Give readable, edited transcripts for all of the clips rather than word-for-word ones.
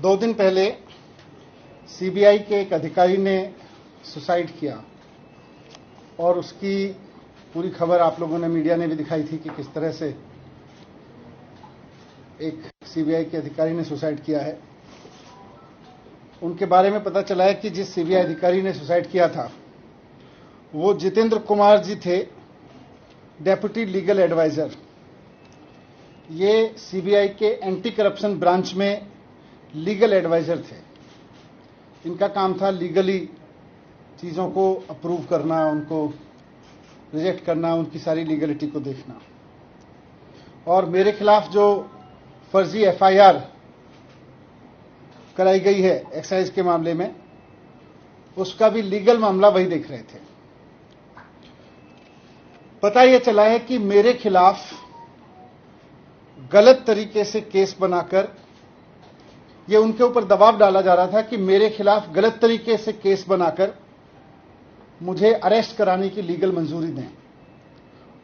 2 दिन पहले सीबीआई के एक अधिकारी ने सुसाइड किया और उसकी पूरी खबर आप लोगों ने, मीडिया ने भी दिखाई थी कि किस तरह से एक सीबीआई के अधिकारी ने सुसाइड किया है। उनके बारे में पता चला है कि जिस सीबीआई अधिकारी ने सुसाइड किया था वो जितेंद्र कुमार जी थे, डेप्यूटी लीगल एडवाइजर। ये सीबीआई के एंटी करप्शन ब्रांच में लीगल एडवाइजर थे। इनका काम था लीगली चीज़ों को अप्रूव करना, उनको रिजेक्ट करना, उनकी सारी लीगलिटी को देखना। और मेरे खिलाफ जो फर्जी एफआईआर कराई गई है एक्साइज के मामले में, उसका भी लीगल मामला वही देख रहे थे। पता यह चला है कि मेरे खिलाफ गलत तरीके से केस बनाकर ये उनके ऊपर दबाव डाला जा रहा था कि मेरे खिलाफ गलत तरीके से केस बनाकर मुझे अरेस्ट कराने की लीगल मंजूरी दें।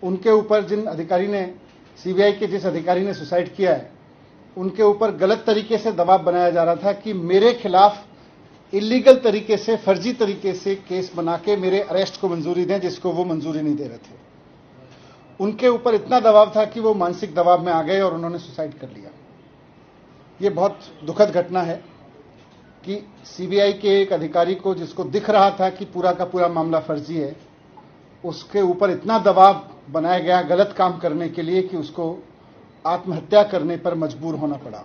उनके ऊपर जिन अधिकारी ने, सीबीआई के जिस अधिकारी ने सुसाइड किया है, उनके ऊपर गलत तरीके से दबाव बनाया जा रहा था कि मेरे खिलाफ इलीगल तरीके से, फर्जी तरीके से केस बना के मेरे अरेस्ट को मंजूरी दें, जिसको वो मंजूरी नहीं दे रहे थे। उनके ऊपर इतना दबाव था कि वो मानसिक दबाव में आ गए और उन्होंने सुसाइड कर लिया। ये बहुत दुखद घटना है कि सीबीआई के एक अधिकारी को, जिसको दिख रहा था कि पूरा का पूरा मामला फर्जी है, उसके ऊपर इतना दबाव बनाया गया गलत काम करने के लिए कि उसको आत्महत्या करने पर मजबूर होना पड़ा।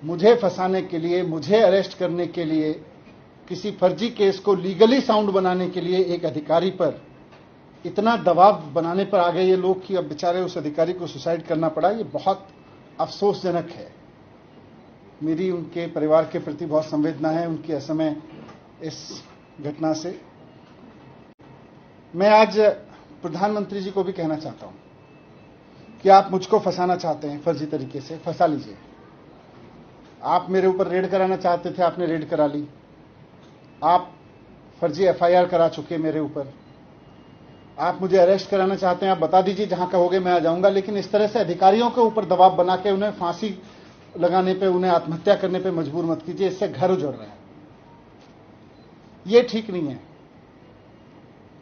मुझे फंसाने के लिए, मुझे अरेस्ट करने के लिए, किसी फर्जी केस को लीगली साउंड बनाने के लिए एक अधिकारी पर इतना दबाव बनाने पर आ गए ये लोग कि अब बेचारे उस अधिकारी को सुसाइड करना पड़ा। ये बहुत अफसोसजनक है। मेरी उनके परिवार के प्रति बहुत संवेदना है, उनकी असमय इस घटना से। मैं आज प्रधानमंत्री जी को भी कहना चाहता हूं कि आप मुझको फंसाना चाहते हैं फर्जी तरीके से, फंसा लीजिए। आप मेरे ऊपर रेड कराना चाहते थे, आपने रेड करा ली। आप फर्जी एफआईआर करा चुके मेरे ऊपर। आप मुझे अरेस्ट कराना चाहते हैं, आप बता दीजिए, जहां कहोगे मैं आ जाऊंगा। लेकिन इस तरह से अधिकारियों के ऊपर दबाव बना के उन्हें फांसी लगाने पे, उन्हें आत्महत्या करने पे मजबूर मत कीजिए। इससे घर उजड़ रहे हैं। ये ठीक नहीं है।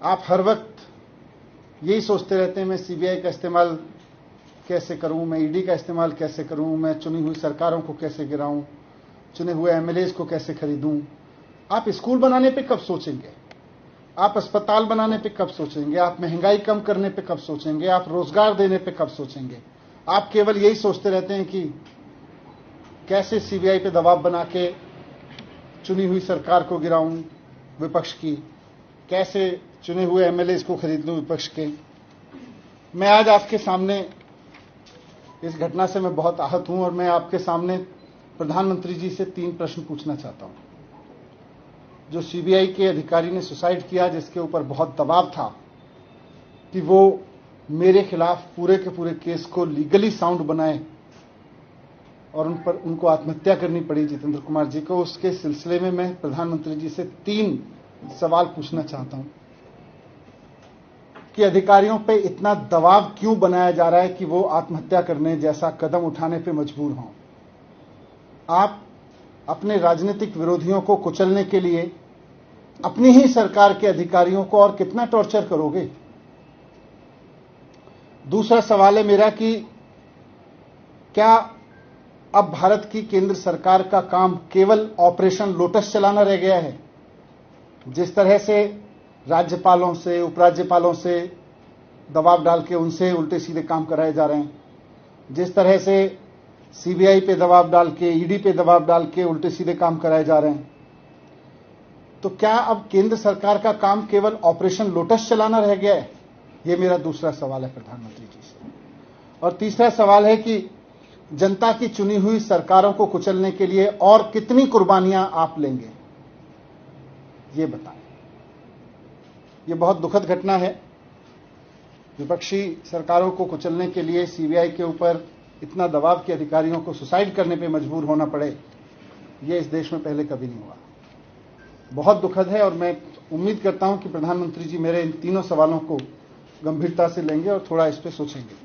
आप हर वक्त यही सोचते रहते हैं, मैं सीबीआई का इस्तेमाल कैसे करूं, मैं ईडी का इस्तेमाल कैसे करूं, मैं चुनी हुई सरकारों को कैसे गिराऊं, चुने हुए एमएलएज को कैसे खरीदूं। आप स्कूल बनाने पे कब सोचेंगे? आप अस्पताल बनाने पे कब सोचेंगे? आप महंगाई कम करने पे कब सोचेंगे? आप रोजगार देने पे कब सोचेंगे? आप केवल यही सोचते रहते हैं कि कैसे सीबीआई पे दबाव बना के चुनी हुई सरकार को गिराऊं विपक्ष की, कैसे चुने हुए एमएलएज को खरीद लूं विपक्ष के। मैं आज आपके सामने, इस घटना से मैं बहुत आहत हूं और मैं आपके सामने प्रधानमंत्री जी से 3 प्रश्न पूछना चाहता हूं। जो सीबीआई के अधिकारी ने सुसाइड किया, जिसके ऊपर बहुत दबाव था कि वो मेरे खिलाफ पूरे के पूरे केस को लीगली साउंड बनाए और उनको आत्महत्या करनी पड़ी जितेंद्र कुमार जी को, उसके सिलसिले में मैं प्रधानमंत्री जी से 3 सवाल पूछना चाहता हूं कि अधिकारियों पे इतना दबाव क्यों बनाया जा रहा है कि वो आत्महत्या करने जैसा कदम उठाने पे मजबूर हों। आप अपने राजनीतिक विरोधियों को कुचलने के लिए अपनी ही सरकार के अधिकारियों को और कितना टॉर्चर करोगे? दूसरा सवाल है मेरा कि क्या अब भारत की केंद्र सरकार का काम केवल ऑपरेशन लोटस चलाना रह गया है? जिस तरह से राज्यपालों से, उपराज्यपालों से दबाव डाल के उनसे उल्टे सीधे काम कराए जा रहे हैं, जिस तरह से सीबीआई पे दबाव डाल के, ईडी पे दबाव डाल के उल्टे सीधे काम कराए जा रहे हैं, तो क्या अब केंद्र सरकार का काम केवल ऑपरेशन लोटस चलाना रह गया है? यह मेरा दूसरा सवाल है प्रधानमंत्री जी से। और तीसरा सवाल है कि जनता की चुनी हुई सरकारों को कुचलने के लिए और कितनी कुर्बानियां आप लेंगे, ये बताएं। ये बहुत दुखद घटना है। विपक्षी सरकारों को कुचलने के लिए सीबीआई के ऊपर इतना दबाव कि अधिकारियों को सुसाइड करने पे मजबूर होना पड़े, ये इस देश में पहले कभी नहीं हुआ। बहुत दुखद है और मैं उम्मीद करता हूं कि प्रधानमंत्री जी मेरे इन तीनों सवालों को गंभीरता से लेंगे और थोड़ा इस पे सोचेंगे।